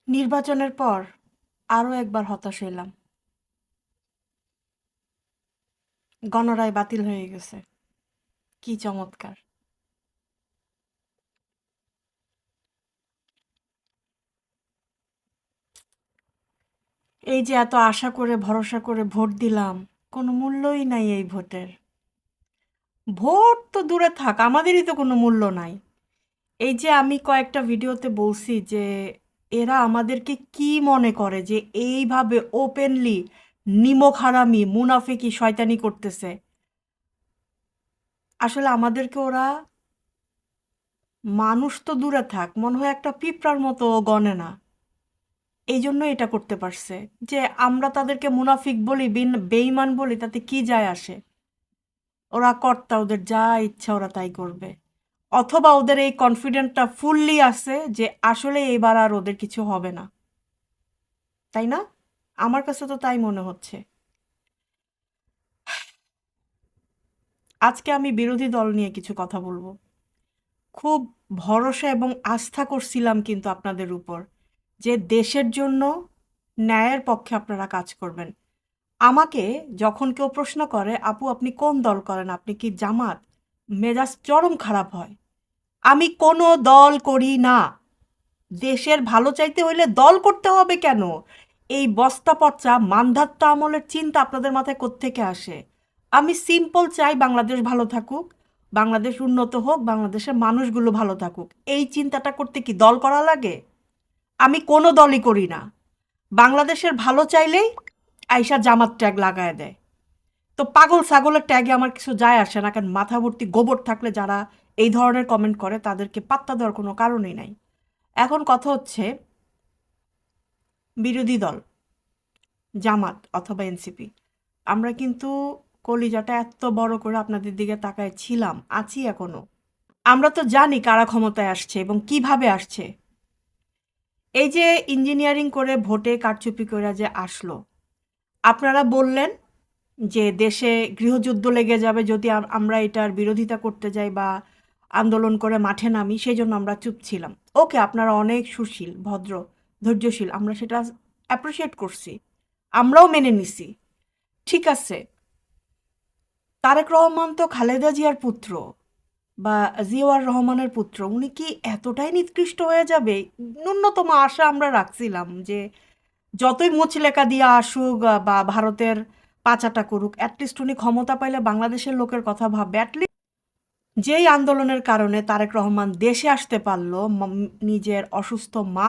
নির্বাচনের পর আরও একবার হতাশ হইলাম। গণরায় বাতিল হয়ে গেছে। কি চমৎকার! এই যে এত আশা করে ভরসা করে ভোট দিলাম, কোনো মূল্যই নাই এই ভোটের। ভোট তো দূরে থাক, আমাদেরই তো কোনো মূল্য নাই। এই যে আমি কয়েকটা ভিডিওতে বলছি যে এরা আমাদেরকে কি মনে করে যে এইভাবে ওপেনলি নিমক হারামি মুনাফিকি শয়তানি করতেছে। আসলে আমাদেরকে ওরা মানুষ তো দূরে থাক, মনে হয় একটা পিঁপড়ার মতো গণে না। এই জন্য এটা করতে পারছে যে আমরা তাদেরকে মুনাফিক বলি বেঈমান বলি, তাতে কি যায় আসে? ওরা কর্তা, ওদের যা ইচ্ছা ওরা তাই করবে। অথবা ওদের এই কনফিডেন্টটা ফুললি আছে যে আসলে এবার আর ওদের কিছু হবে না, তাই না? আমার কাছে তো তাই মনে হচ্ছে। আজকে আমি বিরোধী দল নিয়ে কিছু কথা বলবো। খুব ভরসা এবং আস্থা করছিলাম কিন্তু আপনাদের উপর, যে দেশের জন্য ন্যায়ের পক্ষে আপনারা কাজ করবেন। আমাকে যখন কেউ প্রশ্ন করে, আপু আপনি কোন দল করেন, আপনি কি জামাত, মেজাজ চরম খারাপ হয়। আমি কোনো দল করি না। দেশের ভালো চাইতে হইলে দল করতে হবে কেন? এই বস্তা পচা মান্ধাত্তা আমলের চিন্তা আপনাদের মাথায় কোত্থেকে আসে? আমি সিম্পল চাই বাংলাদেশ ভালো থাকুক, বাংলাদেশ উন্নত হোক, বাংলাদেশের মানুষগুলো ভালো থাকুক। এই চিন্তাটা করতে কি দল করা লাগে? আমি কোনো দলই করি না। বাংলাদেশের ভালো চাইলেই আইসা জামাত ট্যাগ লাগায় দেয়। তো পাগল ছাগলের ট্যাগে আমার কিছু যায় আসে না, কারণ মাথা ভর্তি গোবর থাকলে যারা এই ধরনের কমেন্ট করে তাদেরকে পাত্তা দেওয়ার কোনো কারণই নাই। এখন কথা হচ্ছে, বিরোধী দল জামাত অথবা এনসিপি, আমরা কিন্তু কলিজাটা এত বড় করে আপনাদের দিকে তাকায় ছিলাম, আছি এখনো। আমরা তো জানি কারা ক্ষমতায় আসছে এবং কিভাবে আসছে। এই যে ইঞ্জিনিয়ারিং করে ভোটে কারচুপি করে যে আসলো, আপনারা বললেন যে দেশে গৃহযুদ্ধ লেগে যাবে যদি আমরা এটার বিরোধিতা করতে যাই বা আন্দোলন করে মাঠে নামি, সেই জন্য আমরা চুপ ছিলাম। ওকে, আপনারা অনেক সুশীল, ভদ্র, ধৈর্যশীল, আমরা সেটা অ্যাপ্রিসিয়েট করছি, আমরাও মেনে নিছি। ঠিক আছে, তারেক রহমান তো খালেদা জিয়ার পুত্র বা জিয়াউর রহমানের পুত্র, উনি কি এতটাই নিকৃষ্ট হয়ে যাবে? ন্যূনতম আশা আমরা রাখছিলাম যে যতই মুচলেকা দিয়ে আসুক বা ভারতের পাচাটা করুক, অ্যাটলিস্ট উনি ক্ষমতা পাইলে বাংলাদেশের লোকের কথা ভাববে। অ্যাটলিস্ট যেই আন্দোলনের কারণে তারেক রহমান দেশে আসতে পারলো, নিজের অসুস্থ মা